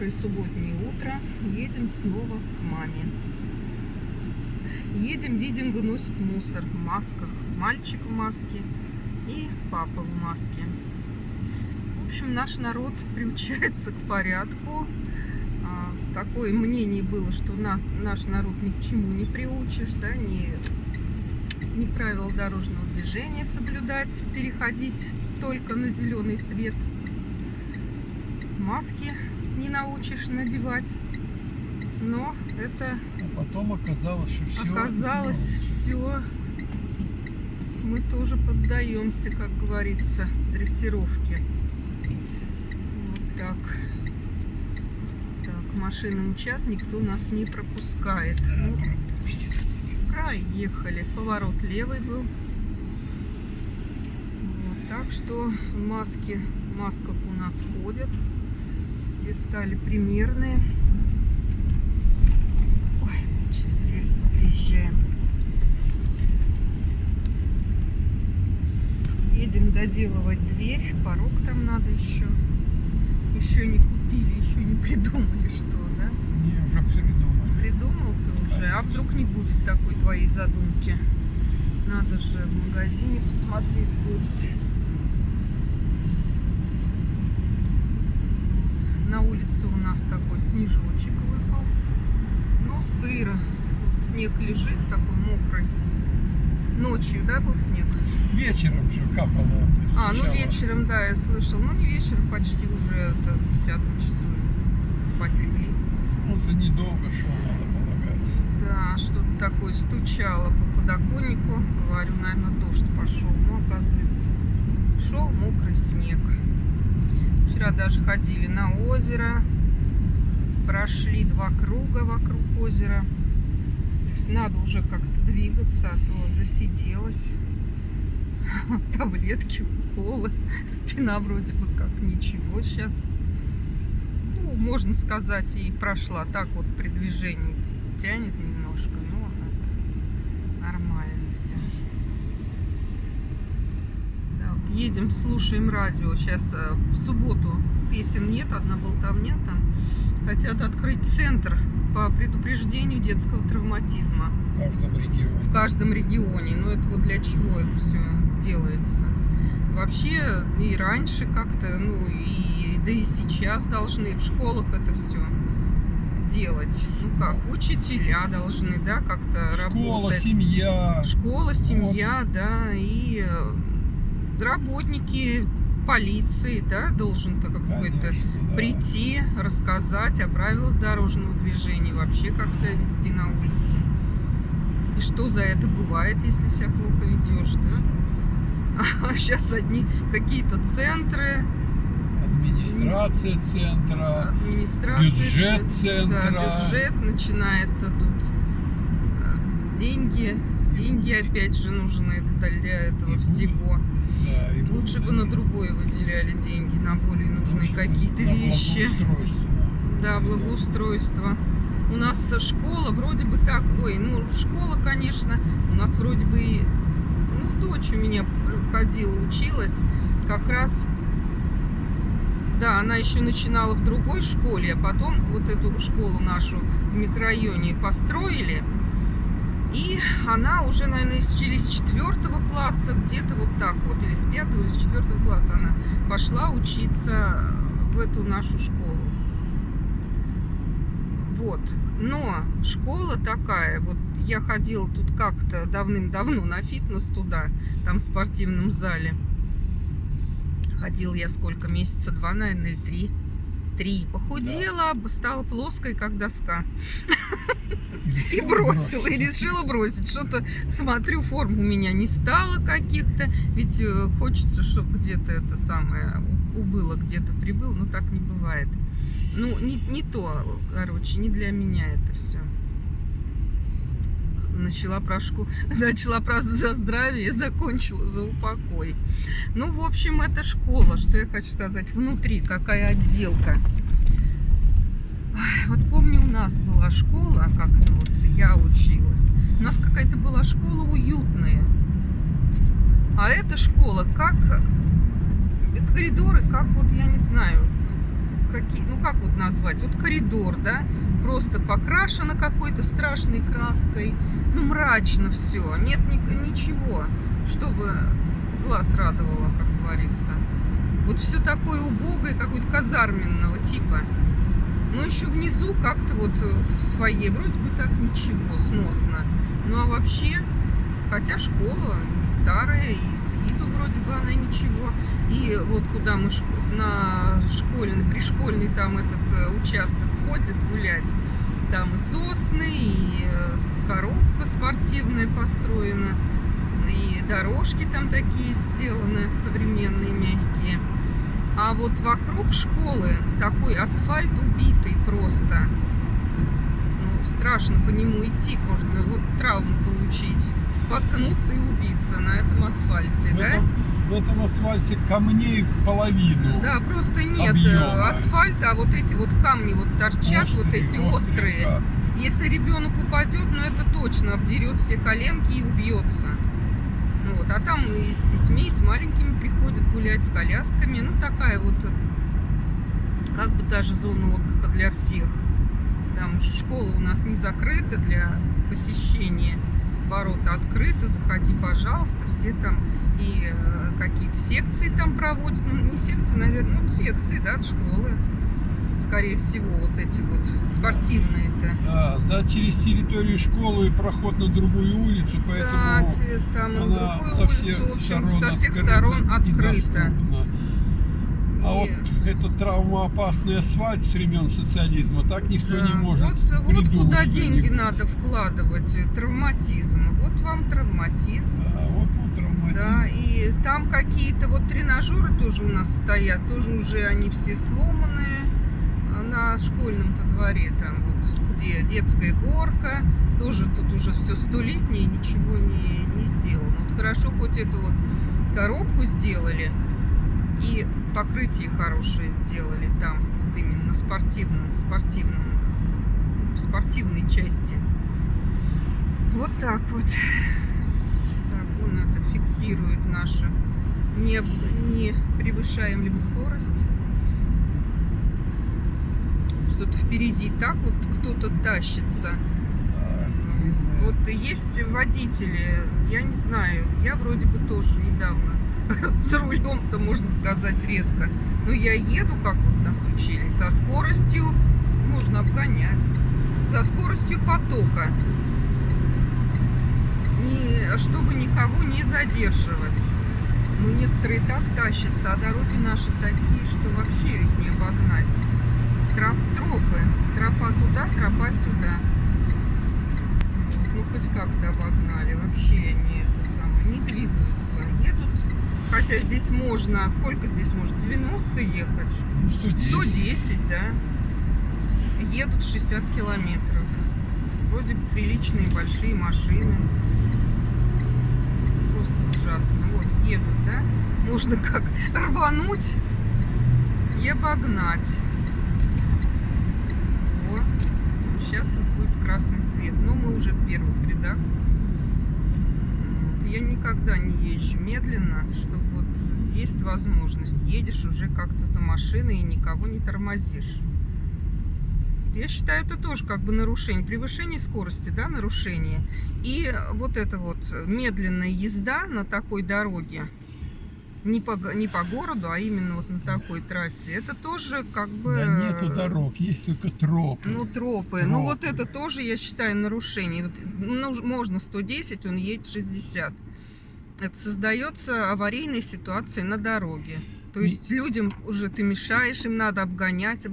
Доброе субботнее утро. Едем снова к маме. Едем, видим, выносит мусор в масках. Мальчик в маске и папа в маске. В общем, наш народ приучается к порядку. Такое мнение было, что наш народ ни к чему не приучишь, да, ни правил дорожного движения соблюдать, переходить только на зеленый свет. Маски не научишь надевать. Но это... потом оказалось, что все... Оказалось, все... Мы тоже поддаемся, как говорится, дрессировке. Вот так. Так, машины мчат, никто нас не пропускает. Ну, проехали. Поворот левый был. Вот, так что в масках у нас ходят. Все стали примерные. Ой, через рельсы приезжаем. Едем доделывать дверь. Порог там надо еще. Еще не купили, еще не придумали, что, да? Не, уже придумали. Придумал ты уже? А вдруг не будет такой твоей задумки? Надо же в магазине посмотреть будет. На улице у нас такой снежочек выпал. Но сыро. Вот снег лежит такой мокрый. Ночью, да, был снег? Вечером же капало. Ну вечером, да, я слышал. Ну не вечером, почти уже это, в 10 часу спать легли. Он за недолго шел, надо полагать. Да, что-то такое стучало по подоконнику. Говорю, наверное, дождь пошел. Но оказывается, шел мокрый снег. Вчера даже ходили на озеро. Прошли 2 круга вокруг озера. То есть надо уже как-то двигаться, а то засиделась. Таблетки, уколы. Спина вроде бы как ничего сейчас. Ну, можно сказать, и прошла. Так вот при движении тянет немножко, но это нормально все. Да, вот едем, слушаем радио. Сейчас в субботу песен нет, одна болтовня там. Хотят открыть центр по предупреждению детского травматизма. В каждом регионе. В каждом регионе. Но это вот для чего это все делается? Вообще и раньше как-то, да и сейчас должны в школах это все делать. Ну как, учителя должны, да, как-то работать. Семья. Школа, семья, да, и работники полиции, да, должен-то какой-то прийти, рассказать о правилах дорожного движения, вообще как себя вести на улице. И что за это бывает, если себя плохо ведешь, да? А сейчас одни какие-то центры. Администрация центра. Бюджет центра. Да, бюджет начинается тут. Деньги опять же нужны для этого всего. Да, и лучше бы на другое выделяли деньги, на более нужные какие-то вещи. Да, благоустройство. У нас школа вроде бы так, школа, конечно, у нас вроде бы и, дочь у меня ходила, училась, как раз, да, она еще начинала в другой школе, а потом вот эту школу нашу в микрорайоне построили, и она уже, наверное, или с 4 класса, где-то вот так вот, или с 5 или с 4 класса она пошла учиться в эту нашу школу. Вот, но школа такая, вот я ходила тут как-то давным-давно на фитнес туда, там в спортивном зале. Ходила я сколько, месяца 2, наверное, или 3. Похудела, стала плоской, как доска. И бросила, и решила бросить. Что-то, смотрю, форм у меня не стало каких-то. Ведь хочется, чтобы где-то это самое убыло, где-то прибыло, но так не бывает. Ну, не то, короче, не для меня это все. Начала про здравие, закончила за упокой. Ну, в общем, это школа. Что я хочу сказать? Внутри какая отделка. Вот помню, у нас была школа, как-то вот я училась. У нас какая-то была школа уютная. А эта школа, как коридоры, как вот, я не знаю, какие, ну как вот назвать, вот коридор, да, просто покрашено какой-то страшной краской, ну мрачно все, нет ничего, чтобы глаз радовало, как говорится. Вот все такое убогое, какое-то казарменного типа. Но еще внизу как-то вот в фойе вроде бы так ничего, сносно. Ну а вообще, хотя школа не старая, и с виду вроде бы она ничего. И вот куда мы на школьный, пришкольный там этот участок ходим гулять, там и сосны, и коробка спортивная построена, и дорожки там такие сделаны, современные, мягкие. А вот вокруг школы такой асфальт убитый просто. Ну, страшно по нему идти, можно вот травму получить, споткнуться и убиться на этом асфальте, В этом асфальте камней половину. Да, просто нет объема. асфальта, а вот эти вот камни вот торчат, Острые, вот эти острые. да. Если ребенок упадет, ну это точно обдерет все коленки и убьется. Ну, вот, а там и с детьми, и с маленькими приходят гулять, с колясками. Ну, такая вот, как бы даже зона отдыха для всех. Там школа у нас не закрыта для посещения. Ворота открыты, заходи, пожалуйста. Все там и какие-то секции там проводят. Ну, не секции, наверное, ну, секции, да, от школы. Скорее всего, вот эти вот спортивные-то. Да, через территорию школы проход на другую улицу, поэтому Да, там на она другую со всех улицу, в общем, сторон со всех открыта сторон и открыто. доступна. А И- вот этот травмоопасный асфальт с времен социализма так никто Да. не может Вот придумать куда что-нибудь. деньги надо вкладывать. Травматизм. Вот вам травматизм. Да, вот травматизм. Да, и там какие-то вот тренажеры тоже у нас стоят. Тоже уже они все сломанные. На школьном-то дворе, там вот, где детская горка. Тоже тут уже все столетнее, ничего не сделано. Вот хорошо, хоть эту вот коробку сделали. И покрытие хорошее сделали там, вот именно в спортивной части. Вот так вот. Так, он это фиксирует наше. Не превышаем ли мы скорость. Что-то впереди так вот кто-то тащится. Да, длинная. Вот есть водители, я не знаю, я вроде бы тоже недавно с рулем-то, можно сказать, редко. Но я еду, как вот нас учили, со скоростью, можно обгонять, со скоростью потока, чтобы никого не задерживать. Ну, некоторые так тащатся, а дороги наши такие, что вообще ведь не обогнать. Тропы, тропа туда, тропа сюда. Ну, хоть как-то обогнали. Вообще они не двигаются. Едут. Хотя здесь можно, сколько здесь можно? 90 ехать? 110, да. Едут 60 километров. Вроде бы приличные большие машины. Просто ужасно. Вот, едут, да? Можно как рвануть и обогнать. Сейчас вот будет красный свет, но мы уже в первых рядах. Я никогда не езжу медленно, чтобы вот есть возможность. Едешь уже как-то за машиной и никого не тормозишь. Я считаю, это тоже как бы нарушение. Превышение скорости, да, нарушение. И вот это вот медленная езда на такой дороге, не по городу, а именно вот на такой трассе, это тоже как бы... Да нету дорог, есть только тропы. Ну, тропы. Ну, вот это тоже, я считаю, нарушение. Вот, ну, можно 110, он едет 60. Это создается аварийная ситуация на дороге. То есть людям уже ты мешаешь, им надо обгонять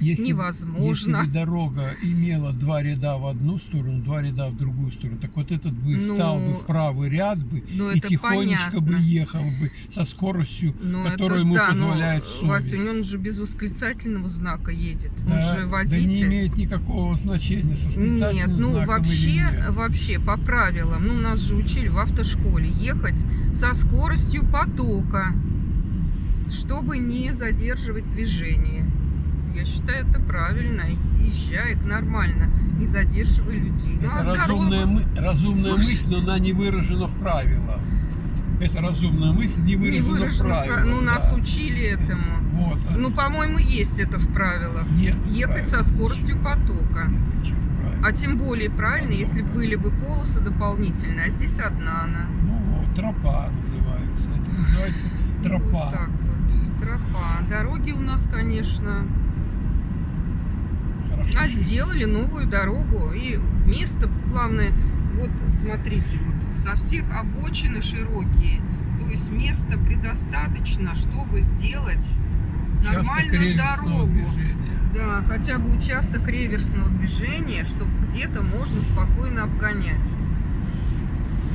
невозможно. Если бы дорога имела два ряда в одну сторону, два ряда в другую сторону, так вот этот бы встал бы в правый ряд бы и тихонечко бы ехал бы со скоростью, которую ему позволяет совесть. Вася, он же без восклицательного знака едет. Да, он же водитель. Да не имеет никакого значения с восклицательным знаком вообще по правилам, ну нас же учили в автошколе ехать со скоростью потока, чтобы не задерживать движение. Я считаю, это правильно. Езжай нормально, не задерживай людей. Это разумная мысль, но она не выражена в правилах. эта разумная мысль не выражена в правилах. Ну, нас учили этому. Вот, ну, по-моему, есть это в правилах. Нет, ехать со скоростью потока. А тем более правильно, если были бы полосы дополнительные, а здесь одна она. Ну вот, тропа называется. Это называется тропа. Вот так вот, тропа. Дороги у нас, конечно... Хорошо. А сделали новую дорогу. И место, главное, вот смотрите, вот со всех обочины широкие. То есть места предостаточно, чтобы сделать нормальную дорогу. Движения. Да, хотя бы участок реверсного движения, чтобы где-то можно спокойно обгонять.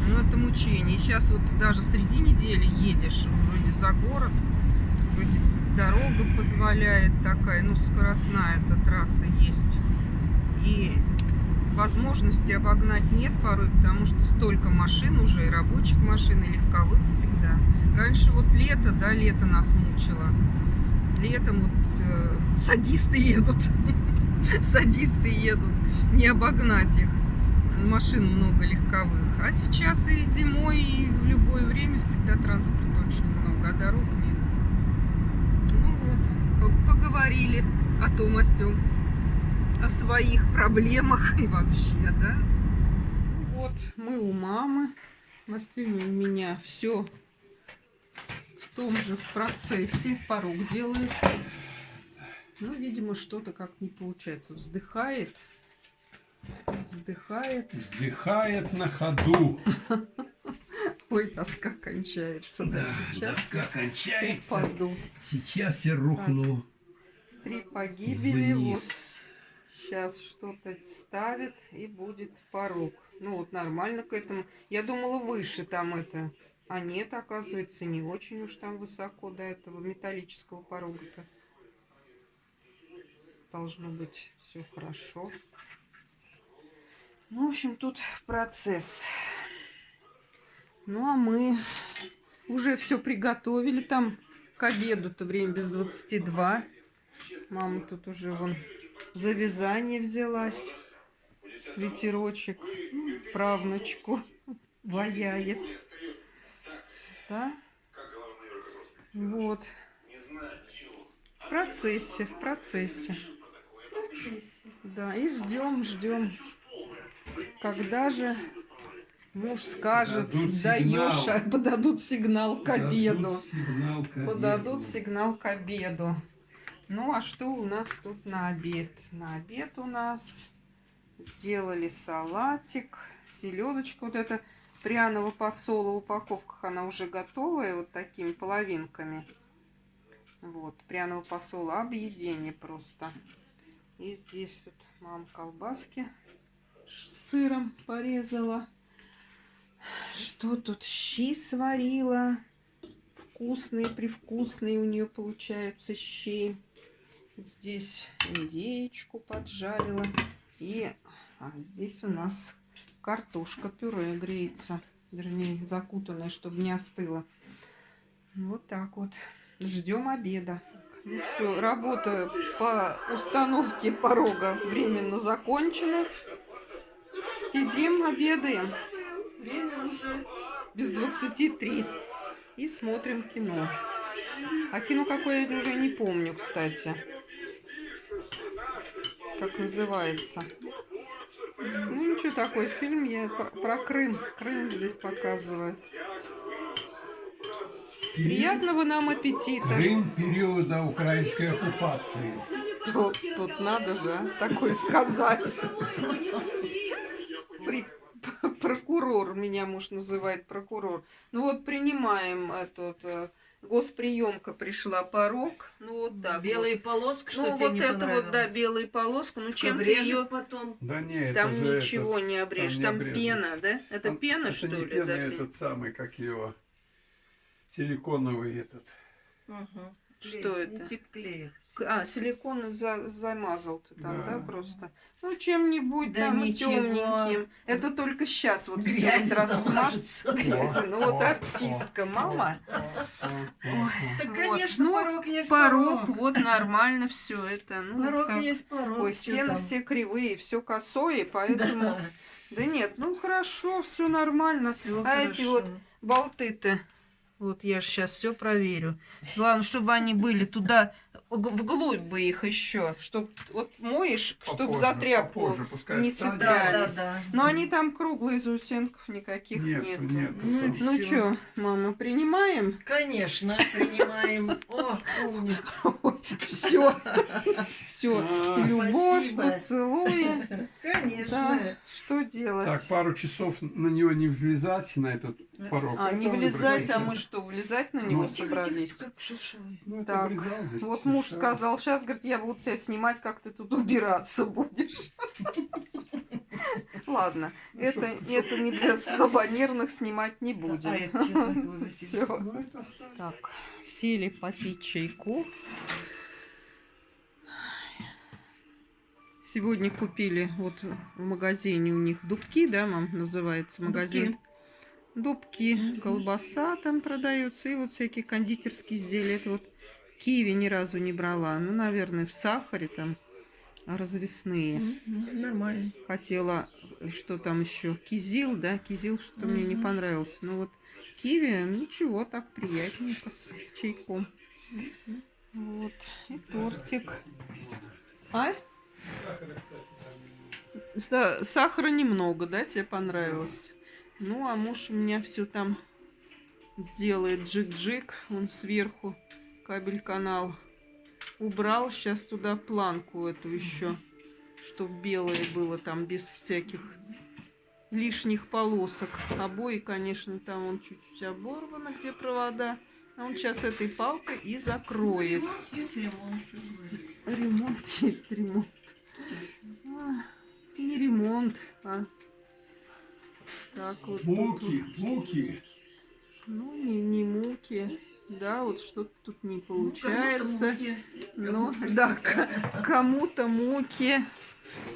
Ну, это мучение. Сейчас вот даже среди недели едешь вроде за город, вроде дорога позволяет такая, ну, скоростная эта трасса есть. И возможности обогнать нет порой, потому что столько машин уже, и рабочих машин, и легковых всегда. Раньше вот лето, да, лето нас мучило. Летом вот садисты едут, садисты едут, не обогнать их. Машин много легковых. А сейчас и зимой, и в любое время всегда транспорта очень много, а дорог нет. Ну вот, поговорили о том, о сём, о своих проблемах и вообще, да. Вот, мы у мамы, Василий у меня все в том же в процессе, порог делает. Ну, видимо, что-то как не получается. Вздыхает. Вздыхает на ходу. Ой, доска кончается. Да, сейчас доска кончается. Упаду. Сейчас я рухну. В 3 погибели. Вниз. Вот сейчас что-то ставит и будет порог. Ну вот нормально к этому. Я думала выше там это. А нет, оказывается, не очень уж там высоко до этого металлического порога-то. Должно быть все хорошо. Ну, в общем, тут процесс. Ну, а мы уже все приготовили. Там к обеду-то время без 22. Мама тут уже вон за вязание взялась. Свитерочек. Правнучку ваяет. Да? Вот. В процессе, в процессе. Да, и ждем. Когда же муж скажет, даешь, подадут сигнал к обеду. Подадут сигнал к обеду. Ну, а что у нас тут на обед? На обед у нас сделали салатик, селедочка. Вот эта пряного посола в упаковках, она уже готовая, вот такими половинками. Вот, пряного посола, объедение просто. И здесь вот мама колбаски с сыром порезала. Что тут? Щи сварила. Вкусные, привкусные у нее получаются щи. Здесь индеечку поджарила. И здесь у нас картошка пюре греется. Вернее, закутанная, чтобы не остыла. Вот так вот. Ждем обеда. Ну все, работа по установке порога временно закончена. Сидим, обедаем. Время уже без 23. И смотрим кино. А кино какое я уже не помню, кстати. Как называется. Ну ничего, такой фильм я про Крым. Крым здесь показывают. Приятного нам аппетита. Крым периода украинской оккупации. Тут надо же, а, такое сказать. Прокурор, меня муж называет прокурор. Ну вот принимаем этот, госприемка пришла, порог. Ну вот так. Белые полоски, что ну тебе вот не это вот, да, белая полоска. Ну чем ты ее потом? Да нет, там ничего не обрежешь. Там пена, да? Это там, пена, это что не ли? пена, этот самый, как его, силиконовый этот. Угу. Что это? Ну, тип клея. Силикон замазал ты там, да, просто? Ну, чем-нибудь Да там ничего. темненьким. Это только сейчас вот все Грязью рассматривается. Ну, вот артистка, мама. Так, Вот. конечно, Ну, порог есть порог, вот нормально все это. Ну, Порог как... есть порог. Ой, что стены там? все кривые, все косое, поэтому... Да. Да нет, ну хорошо, все нормально. Всё а эти хорошо. вот болты-то Вот я же сейчас все проверю. Главное, чтобы они были туда, вглубь бы их еще, чтобы вот моешь, чтобы за тряпку не цеплялись. Но они там круглые, заусенков никаких нету. Ну что, мама, принимаем? Конечно, принимаем. О, умник. Все, все. Любовь, Спасибо. поцелуи. Конечно. Да, что делать? Так, пару часов на него не взлезать, на этот порог. А, не Потом влезать, а обратиться. мы что, влезать на него Ну, собрались? Как шершавый. Ну, это Так, обрезал здесь, вот муж решал. сказал, сейчас, говорит, я буду тебя снимать, как ты тут убираться будешь. Ладно, это не для слабонервных, снимать не будем. А это чё такое, Василий? Все. Ну, это оставь. Так, сели попить чайку. Сегодня купили вот в магазине у них дубки, да, мам, называется магазин? Дубки, колбаса там продается и вот всякие кондитерские изделия. Это вот киви ни разу не брала. Ну, наверное, в сахаре там развесные. Нормально. Хотела, что там еще, кизил, да, кизил что-то мне не понравился. Ну вот киви, ничего, так приятненько с чайком. Вот, и тортик. А? Сахара немного, да, тебе понравилось? Ну, а муж у меня все там делает джик-джик, он сверху кабель-канал убрал, сейчас туда планку эту еще, чтобы белое было там без всяких лишних полосок. Обои, конечно, там он чуть-чуть оборвано, где провода. А он сейчас этой палкой и закроет. Есть ремонт. Ремонт есть ремонт. Не ремонт, а так вот. Муки, муки. Ну, не муки. Да, вот что-то тут не получается. Ну, да, кому-то муки.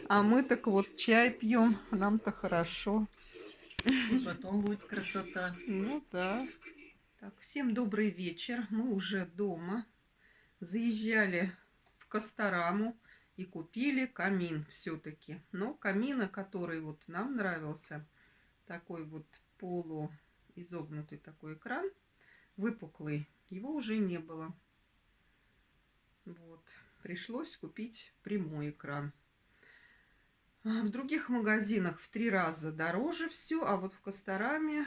А мы так вот чай пьем. Нам-то хорошо. И потом будет красота. Ну да. Так, всем добрый вечер. Мы уже дома. Заезжали в Костараму и купили камин все-таки. Но камина, который вот нам нравился, такой вот полуизогнутый такой экран, выпуклый, его уже не было. Вот. Пришлось купить прямой экран. В других магазинах в 3 раза дороже все, а вот в Костараме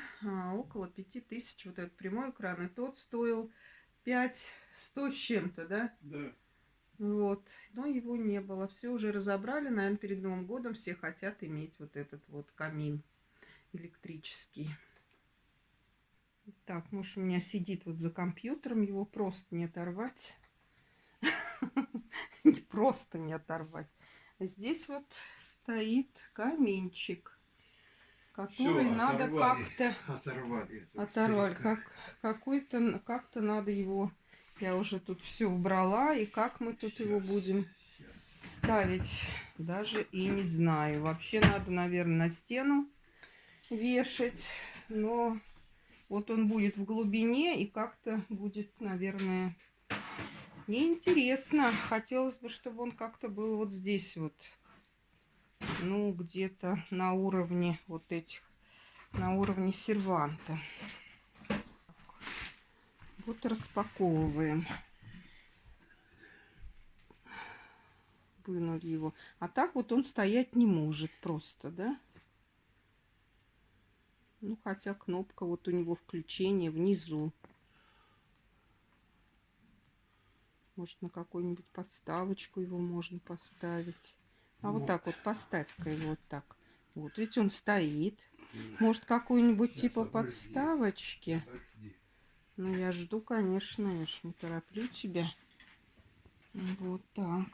около 5000 вот этот прямой экран, и тот стоил 5100 с чем-то, да? Да. Вот, но его не было. Все уже разобрали, наверное, перед Новым годом все хотят иметь вот этот вот камин электрический. Так, муж у меня сидит вот за компьютером, его просто не оторвать. Просто не оторвать. Здесь вот стоит каминчик, который надо как-то оторвали. Как-то надо его. Я уже тут все убрала, и как мы тут его будем ставить, даже и не знаю. Вообще надо, наверное, на стену вешать, но вот он будет в глубине, и как-то будет, наверное, неинтересно. Хотелось бы, чтобы он как-то был вот здесь вот, ну, где-то на уровне вот этих, на уровне серванта. Вот распаковываем. Вынули его. А так вот он стоять не может просто, да? Ну, хотя кнопка вот у него включение внизу. Может, на какую-нибудь подставочку его можно поставить. А вот так вот поставь-ка его вот так. Вот, ведь он стоит. Может, какую-нибудь типа подставочки. Ну, я жду, конечно, я ж не тороплю тебя. Вот так.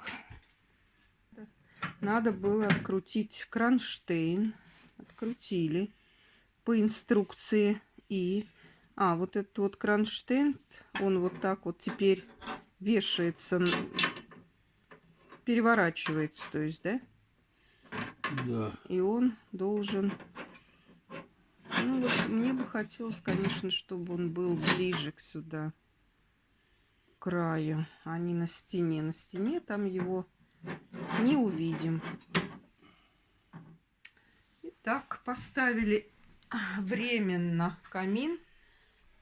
Надо было открутить кронштейн. Открутили по инструкции. И... вот этот вот кронштейн, он вот так вот теперь вешается, переворачивается, то есть, да? Да. И он должен... Ну, вот мне бы хотелось, конечно, чтобы он был ближе к сюда, к краю, а не на стене. На стене там его не увидим. Итак, поставили временно камин.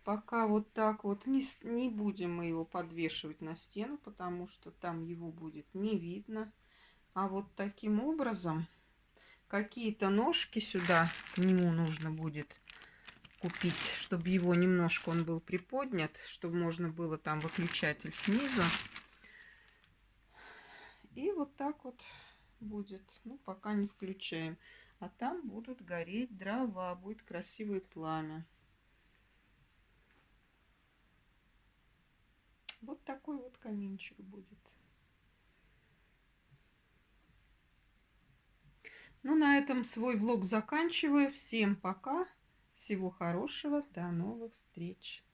Пока вот так вот. Не будем мы его подвешивать на стену, потому что там его будет не видно. А вот таким образом какие-то ножки сюда к нему нужно будет купить, чтобы его немножко он был приподнят, чтобы можно было там выключатель снизу. И вот так вот будет. Ну, пока не включаем. А там будут гореть дрова, будет красивое пламя. Вот такой вот каминчик будет. Ну, на этом свой влог заканчиваю. Всем пока. Всего хорошего. До новых встреч.